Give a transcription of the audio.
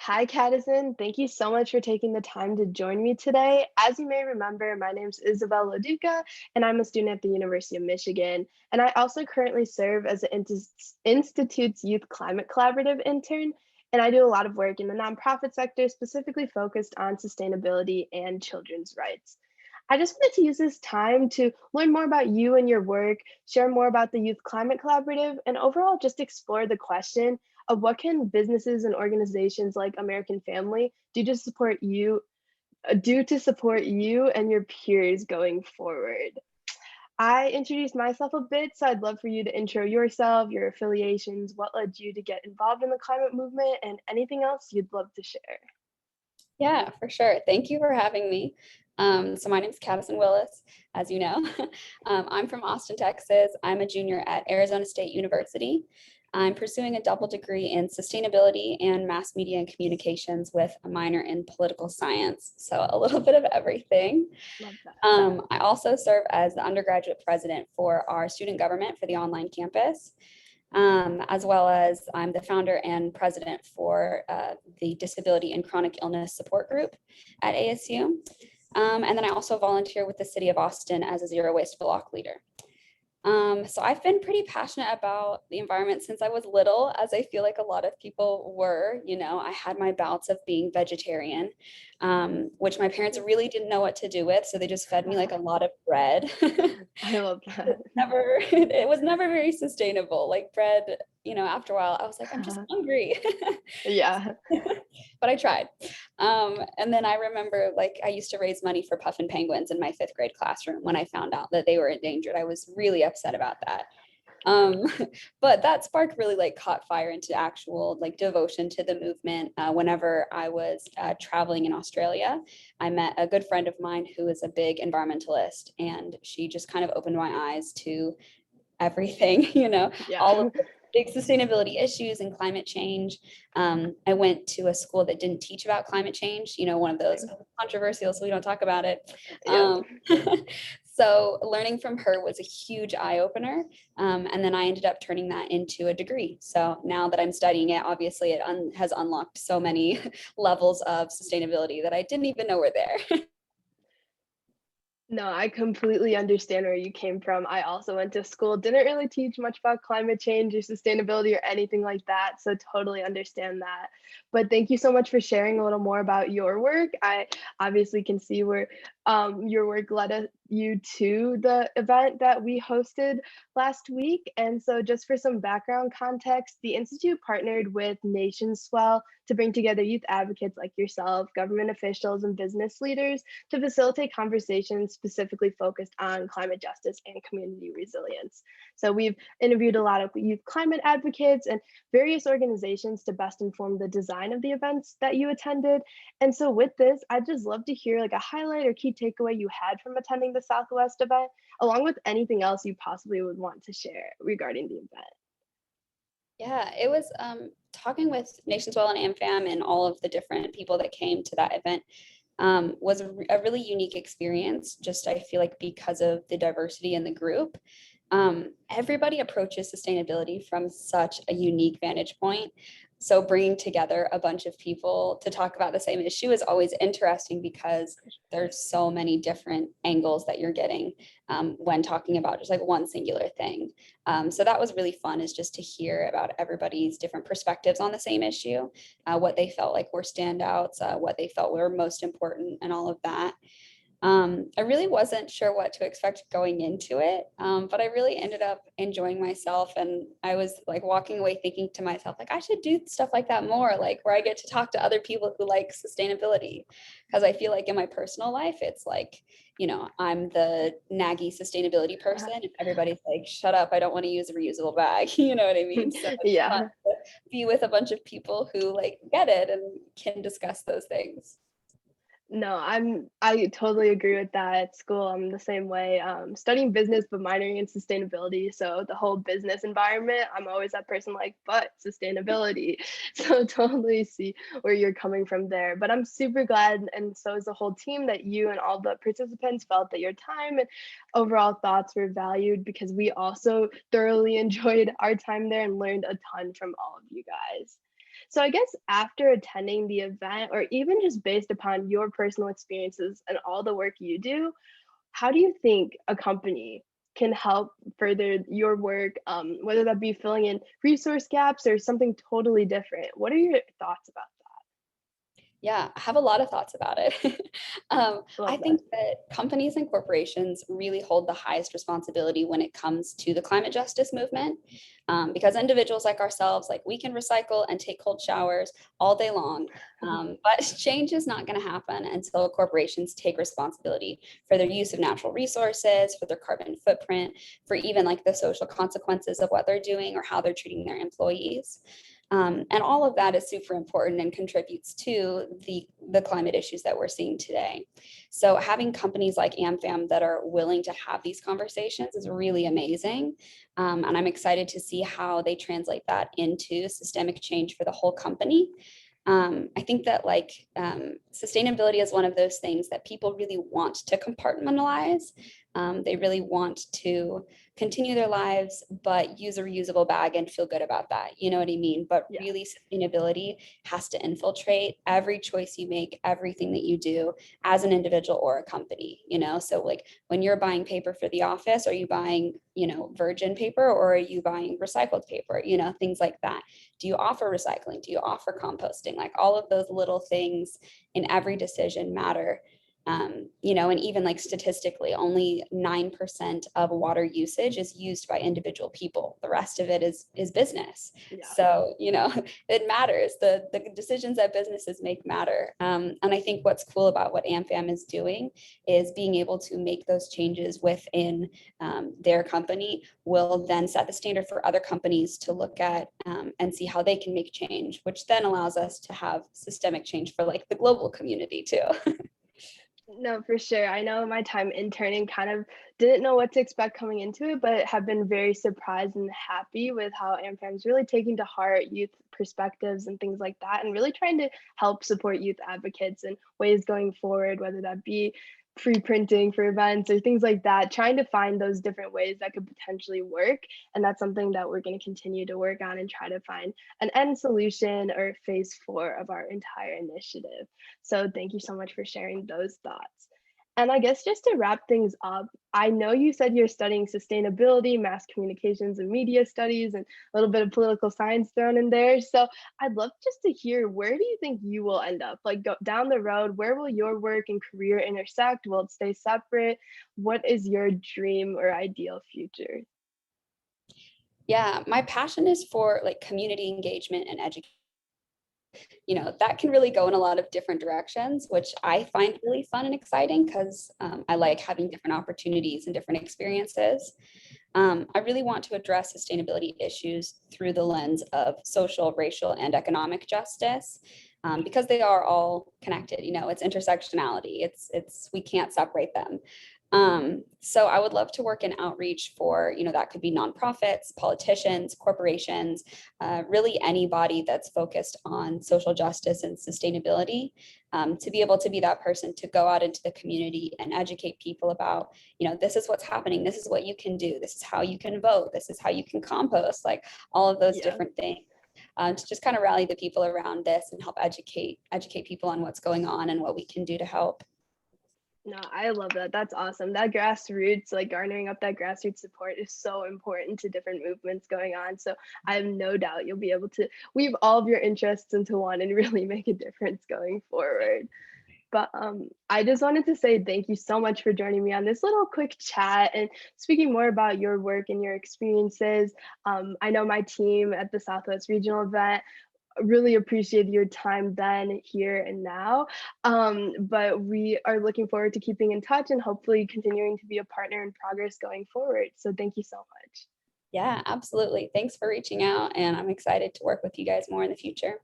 Hi, Kadison. Thank you so much for taking the time to join me today. As you may remember, my name's Isabel LoDuca, and I'm a student at the University of Michigan. And I also currently serve as the Institute's Youth Climate Collaborative intern. And I do a lot of work in the nonprofit sector, specifically focused on sustainability and children's rights. I just wanted to use this time to learn more about you and your work, share more about the Youth Climate Collaborative, and overall just explore the question of what can businesses and organizations like American Family do to support you and your peers going forward. I introduced myself a bit, so I'd love for you to intro yourself, your affiliations, what led you to get involved in the climate movement, and anything else you'd love to share. Yeah, for sure. Thank you for having me. So my name is Kadison Willis, as you know. I'm from Austin, Texas. I'm a junior at Arizona State University. I'm pursuing a double degree in sustainability and mass media and communications with a minor in political science. So a little bit of everything. Love that. I also serve as the undergraduate president for our student government for the online campus. As well as I'm the founder and president for the Disability and Chronic Illness Support Group at ASU. And then I also volunteer with the City of Austin as a zero waste block leader. So I've been pretty passionate about the environment since I was little, as I feel like a lot of people were. I had my bouts of being vegetarian, which my parents really didn't know what to do with. So they just fed me like a lot of bread. I love that. It was never very sustainable. Like bread, after a while I was like, I'm just hungry. Yeah. But I tried. And then I remember like I used to raise money for puffin penguins in my 5th grade classroom. When I found out that they were endangered, I was really upset about that. But that spark really like caught fire into actual like devotion to the movement. Whenever I was traveling in Australia, I met a good friend of mine who is a big environmentalist, and she just kind of opened my eyes to everything, Yeah. all of the big sustainability issues and climate change. I went to a school that didn't teach about climate change, one of those controversial, so we don't talk about it. Yep. So learning from her was a huge eye opener. And then I ended up turning that into a degree. So now that I'm studying it, obviously it has unlocked so many levels of sustainability that I didn't even know were there. No, I completely understand where you came from. I also went to school, didn't really teach much about climate change or sustainability or anything like that, so totally understand that. But thank you so much for sharing a little more about your work. I obviously can see where your work you to the event that we hosted last week. And so, just for some background context, the Institute partnered with NationSwell to bring together youth advocates like yourself, government officials, and business leaders to facilitate conversations specifically focused on climate justice and community resilience. So we've interviewed a lot of youth climate advocates and various organizations to best inform the design of the events that you attended. And so with this, I'd just love to hear like a highlight or key takeaway you had from attending the Southwest event, along with anything else you possibly would want to share regarding the event. Yeah, it was talking with NationSwell and AmFam and all of the different people that came to that event was a really unique experience. Just I feel like because of the diversity in the group, everybody approaches sustainability from such a unique vantage point. So bringing together a bunch of people to talk about the same issue is always interesting because there's so many different angles that you're getting when talking about just like one singular thing. So that was really fun, is just to hear about everybody's different perspectives on the same issue, what they felt like were standouts, what they felt were most important, and all of that. I really wasn't sure what to expect going into it, but I really ended up enjoying myself. And I was like walking away thinking to myself, like, I should do stuff like that more, like where I get to talk to other people who like sustainability. Because I feel like in my personal life, it's like, I'm the naggy sustainability person. And everybody's like, shut up, I don't want to use a reusable bag. You know what I mean? So it's fun Yeah. to be with a bunch of people who like get it and can discuss those things. No, I totally agree with that. At school, I'm the same way. Studying business but minoring in sustainability. So the whole business environment, I'm always that person like, but sustainability. So totally see where you're coming from there. But I'm super glad, and so is the whole team, that you and all the participants felt that your time and overall thoughts were valued, because we also thoroughly enjoyed our time there and learned a ton from all of you guys. So I guess after attending the event, or even just based upon your personal experiences and all the work you do, how do you think a company can help further your work, whether that be filling in resource gaps or something totally different? What are your thoughts about Yeah, I have a lot of thoughts about it. that? I Love that. think that companies and corporations really hold the highest responsibility when it comes to the climate justice movement, because individuals like ourselves, like we can recycle and take cold showers all day long, but change is not going to happen until corporations take responsibility for their use of natural resources, for their carbon footprint, for even like the social consequences of what they're doing or how they're treating their employees. And all of that is super important and contributes to the climate issues that we're seeing today. So having companies like AmFam that are willing to have these conversations is really amazing. And I'm excited to see how they translate that into systemic change for the whole company. I think that sustainability is one of those things that people really want to compartmentalize. They really want to continue their lives, but use a reusable bag and feel good about that. You know what I mean? But Yeah. really, sustainability has to infiltrate every choice you make, everything that you do as an individual or a company, you know? So like when you're buying paper for the office, are you buying, virgin paper, or are you buying recycled paper, things like that? Do you offer recycling? Do you offer composting? Like all of those little things in every decision matter. And even like statistically, only 9% of water usage is used by individual people. The rest of it is business. Yeah. So, it matters. The decisions that businesses make matter. And I think what's cool about what AmFam is doing is being able to make those changes within their company will then set the standard for other companies to look at and see how they can make change, which then allows us to have systemic change for like the global community too. No, for sure. I know my time interning kind of didn't know what to expect coming into it, but have been very surprised and happy with how AmFam's really taking to heart youth perspectives and things like that, and really trying to help support youth advocates in ways going forward, whether that be free printing for events or things like that, trying to find those different ways that could potentially work. And that's something that we're going to continue to work on and try to find an end solution or phase 4 of our entire initiative. So thank you so much for sharing those thoughts. And I guess just to wrap things up, I know you said you're studying sustainability, mass communications, and media studies, and a little bit of political science thrown in there. So I'd love just to hear, where do you think you will end up? Like, go down the road, where will your work and career intersect? Will it stay separate? What is your dream or ideal future? Yeah, my passion is for like community engagement and education. That can really go in a lot of different directions, which I find really fun and exciting because I like having different opportunities and different experiences. I really want to address sustainability issues through the lens of social, racial, and economic justice, because they are all connected. It's intersectionality. We can't separate them. So I would love to work in outreach for, that could be nonprofits, politicians, corporations, really anybody that's focused on social justice and sustainability, to be able to be that person to go out into the community and educate people about, this is what's happening. This is what you can do. This is how you can vote. This is how you can compost, like all of those Yeah. different things. To just kind of rally the people around this and help educate people on what's going on and what we can do to help. No, I love that. That's awesome. That grassroots, like garnering up that grassroots support is so important to different movements going on. So I have no doubt you'll be able to weave all of your interests into one and really make a difference going forward. But I just wanted to say thank you so much for joining me on this little quick chat and speaking more about your work and your experiences. I know my team at the Southwest Regional event really appreciate your time then, here, and now. But we are looking forward to keeping in touch and hopefully continuing to be a partner in progress going forward. So thank you so much. Yeah, absolutely. Thanks for reaching out, and I'm excited to work with you guys more in the future.